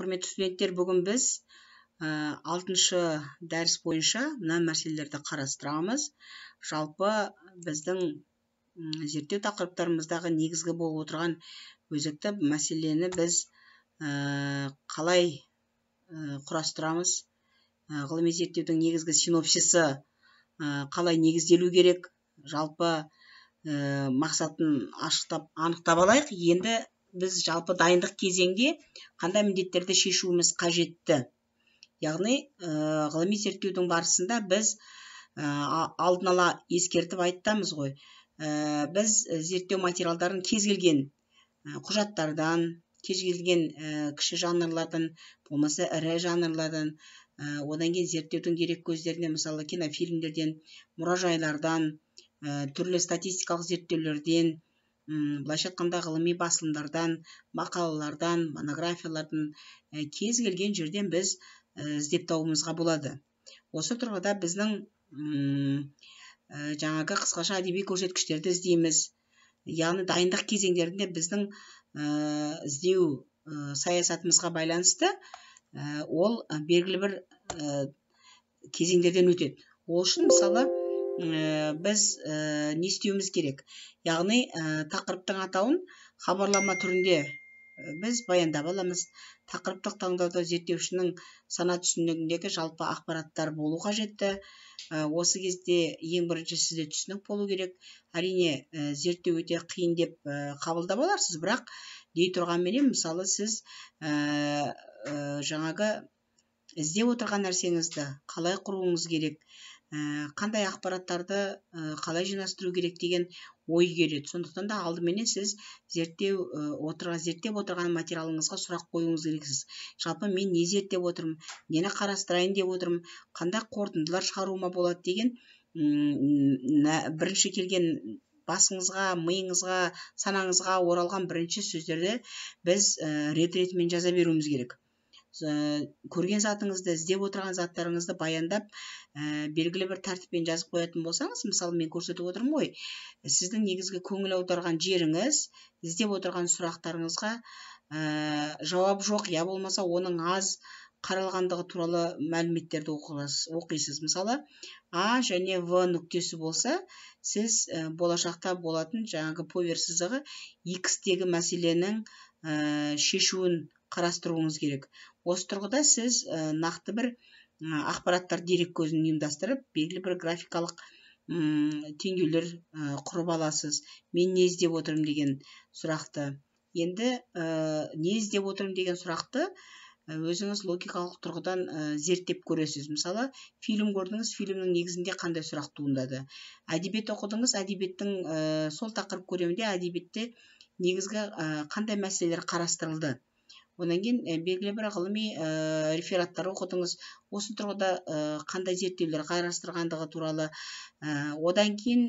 Құрметті студенттер, бүгін біз 6-шы дәріс бойынша мына мәселелерді қарастырамыз. Жалпы біздің зерттеу тақырыптарымыздағы негізгі болып отырған өзекті мәселені біз қалай құрастырамыз? Ғылыми зерттеудің негізгі синопсисі қалай негізделу керек? Жалпы мақсатын анықтап алайық. Енді біз жалпы дайындық кезеңде қандай міндеттерді шешуіміз қажетті? Яғни ғылыми зерттеудің барысында біз алдын ала ескертіп айтамыз ғой. Біз зерттеу материалдарын кез келген құжаттардан, кез келген кіші жанрлардан, болмаса ірі жанрлардан, одан кейін зерттеудің дерек көздерінен, мысалы кинофильмдерден, мұражайлардан, түрлі статистикалық зерттеулерден, былайша айтқанда ғылыми басылымдардан, мақалалардан, монографиялардан, кез келген жерден біз іздеп табуымызға болады. Осы тұрғыда біздің жаңағы қысқаша әдеби көрсеткіштерді іздейміз. Яғни дайындық кезеңдерінде біздің іздеу саясатымызға байланысты ол белгілі бір кезеңдерден өтеді. Ол үшін мысалы біз не істеуіміз керек? Яғни тақырыптың атауын хабарлама түрінде біз баяндап аламыз. Тақырыптық таңдауда зерттеушінің сана түсінігіндегі жалпы ақпараттар болу қажетті. Осы кезде ең бірінші сізде түсінік болу керек. Әрине, зерттеу өте қиын деп қабылдап аларсыз, бірақ дей тұрғанменен, мысалы сіз жаңағы іздеп отырған нәрсеңізді қалай құруыңыз керек, қандай ақпараттарды қалай жинастыру керек деген ой келеді. Сондықтан да алдыменен сіз зерттеп отырған материалыңызға сұрақ қоюыңыз керексіз. Жалпы мен не зерттеп отырмын, нені қарастырайын деп отырмын, қандай қорытындылар шығаруыма болады деген бірінші келген басыңызға, миыңызға, санаңызға оралған бірінші сөздерді біз рет-ретімен жаза беруіміз керек. Көрген затыңызды, іздеп отырған заттарыңызды баяндап, белгілі бір тәртіппен жазып қоятын болсаңыз, мысалы мен көрсетіп отырмын ғой, сіздің негізгі көңіл аударған жеріңіз, іздеп отырған сұрақтарыңызға жауап жоқ, я болмаса оның аз қаралғандығы туралы мәліметтерді оқисыз. Мысалы, А және В нүктесі болса, сіз болашақта болатын жаңағы повер сызығы X-тегі мәселенің шешуін қарастыруыңыз керек. Осы тұрғыда сіз нақты бір ақпараттар дерек көзін ұйымдастырып, белгілі бір графикалық теңдеулер құрып аласыз. Мен не іздеп отырмын деген сұрақты. Енді не іздеп отырмын деген сұрақты өзіңіз логикалық тұрғыдан зерттеп көресіз. Мысалы, фильм көрдіңіз, фильмнің негізінде қандай сұрақ туындады? Әдебиет оқыдыңыз, әдебиеттің сол тақырып көлемінде әдебиетте негізгі қандай мәселелер қарастырылды? Одан кейін белгілі бір ғылыми рефераттар оқыдыңыз, осы тұрғыда қандай зерттеулер қарастырғандығы туралы. Одан кейін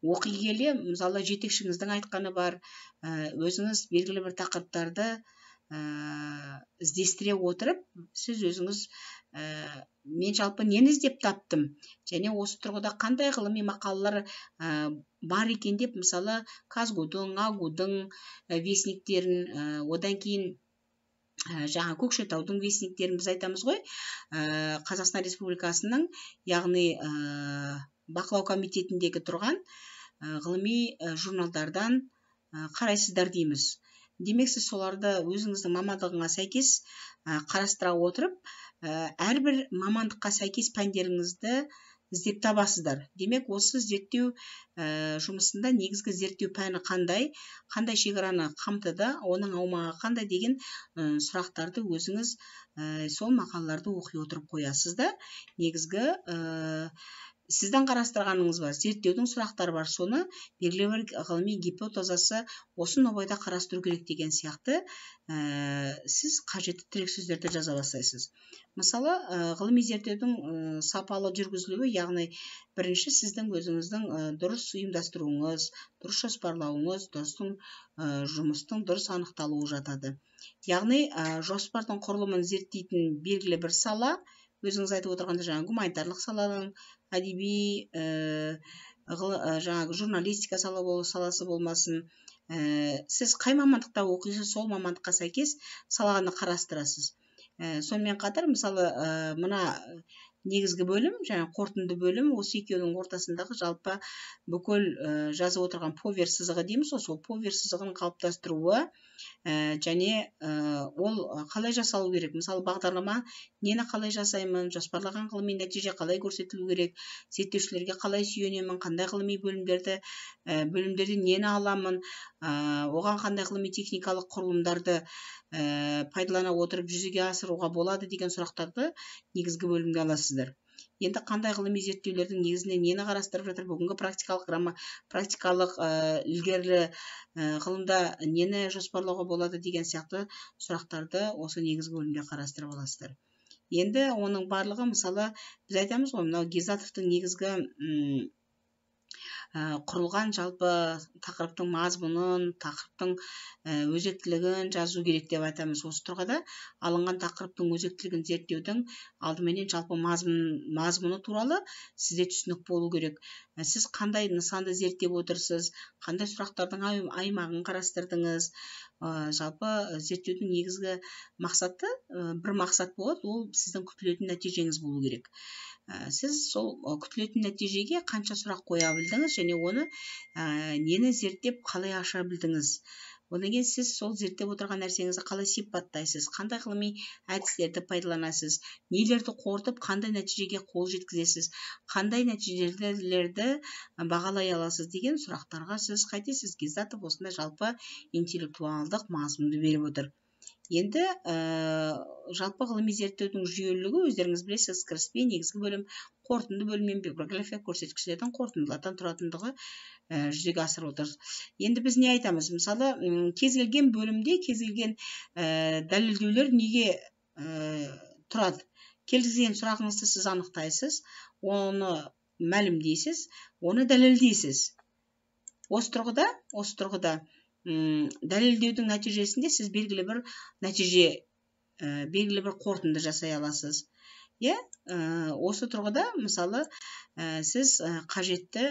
оқи келе, мысалы жетекшіңіздің айтқаны бар, өзіңіз белгілі бір тақырыптарды іздестіре отырып, сіз өзіңіз мен жалпы нені іздеп таптым, және осы тұрғыда қандай ғылыми мақалалар бар екен деп, мысалы Казгудың, Агудың вестниктерін, одан кейін жаңа Көкшетаудың вестниктерін біз айтамыз ғой, Қазақстан Республикасының, яғни бақылау комитетіндегі тұрған ғылыми журналдардан қарайсыздар дейміз. Демек, сіз соларды өзіңіздің мамандығыңа сәйкес қарастыра отырып, әрбір мамандыққа сәйкес пәндеріңізді іздеп табасыздар. Демек, осы зерттеу жұмысында негізгі зерттеу пәні қандай шекараны қамтыды, оның аумағы қандай деген сұрақтарды өзіңіз сол мақалаларды оқи отырып қоясыз да. Негізгі сіздің қарастырғаныңыз бар, зерттеудің сұрақтары бар, соны белгілі бір ғылыми гипотезасы осы нобайда қарастыру керек деген сияқты сіз қажетті тірек сөздерді жаза бастайсыз. Мысалы, ғылыми зерттеудің сапалы жүргізілуі, яғни бірінші сіздің өзіңіздің дұрыс ұйымдастыруыңыз, дұрыс жоспарлауыңыз, жұмыстың дұрыс анықталуы жатады. Яғни жоспардың құрылымын зерттейтін белгілі бір сала, өзіңіз айтып отырғанда жаңағы гуманитарлық саланың, әдеби жаңағы журналистика саласы болмасын, сіз қай мамандықта оқисыз, сол мамандыққа сәйкес саланы қарастырасыз. Сонымен қатар мысалы мына негізгі бөлім және қорытынды бөлім, осы екеуінің ортасындағы жалпы бүкіл жазып отырған повер сызығы дейміз ғой, сол повер сызығын қалыптастыруы және ол қалай жасалу керек. Мысалы бағдарлама нені қалай жасаймын, жоспарлаған ғылыми нәтиже қалай көрсетілу керек, зерттеушілерге қалай сүйенемін, қандай ғылыми бөлімдерден нені аламын, оған қандай ғылыми техникалық құрылымдарды пайдалана отырып жүзеге асыруға болады деген сұрақтарды негізгі бөлімге аласыздар. Енді қандай ғылыми зерттеулердің негізінде нені қарастырып жатыр, бүгінгі практикалық ілгерілі ғылымда нені жоспарлауға болады деген сияқты сұрақтарды осы негізгі бөлімде қарастырып аласыздар. Енді оның барлығы, мысалы біз айтамыз ғой, мынау Гизатовтың негізгі құрылған жалпы тақырыптың мазмұнын, тақырыптың өзектілігін жазу керек деп айтамыз. Осы тұрғыда алынған тақырыптың өзектілігін зерттеудің алдыменен жалпы мазмұны туралы сізде түсінік болу керек. Сіз қандай нысанды зерттеп отырсыз, қандай сұрақтардың аймағын қарастырдыңыз. Жалпы зерттеудің негізгі мақсаты, бір мақсат болады, ол сіздің күтілетін нәтижеңіз болу керек. Сіз сол күтілетін нәтижеге қанша сұрақ қоя білдіңіз және оны нені зерттеп қалай аша білдіңіз. Одан кейін сіз сол зерттеп отырған нәрсеңізді қалай сипаттайсыз, қандай ғылыми әдістерді пайдаланасыз, нелерді қорытып қандай нәтижеге қол жеткізесіз, қандай нәтижелерді бағалай аласыз деген сұрақтарға сіз қайтесіз. Гизатов осындай жалпы интеллектуалдық мазмұнды беріп отыр. Енді жалпы ғылыми зерттеудің жүйелілігі, өздеріңіз білесіз, кіріспе, негізгі бөлім, қорытынды бөлім мен библиография көрсеткіштердің қорытындылардан тұратындығы жүзеге асырып отыр. Енді біз не айтамыз? Мысалы, кез келген бөлімде кез келген дәлелдеулер неге тұрады? Келген сұрағыңызды сіз анықтайсыз, оны мәлімдейсіз, оны дәлелдейсіз. Осы тұрғыда дәлелдеудің нәтижесінде сіз белгілі бір нәтиже, белгілі бір қорытынды жасай аласыз. Осы тұрғыда мысалы сіз қажетті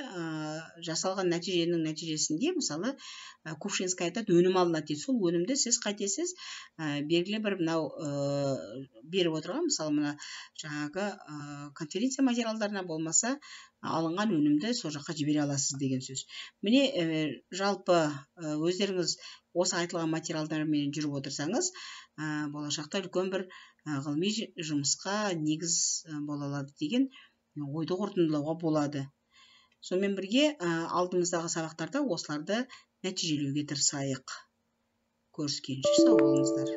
жасалған нәтиженің нәтижесінде, мысалы Кувшинский айтады, өнім алынады дейді. Сол өнімді сіз қайтесіз белгілі бір мынау беріп отырған, мысалы мына жаңағы конференция материалдарына болмаса алынған өнімді сол жаққа жібере аласыз деген сөз. Міне жалпы өздеріңіз осы айтылған материалдармен жүріп отырсаңыз, болашақта үлкен бір ғылыми жұмысқа негіз бола алады деген ойды қорытындылауға болады. Сонымен бірге алдымыздағы сабақтарда осыларды нәтижелеуге тырысайық. Көріскенше сау болыңыздар.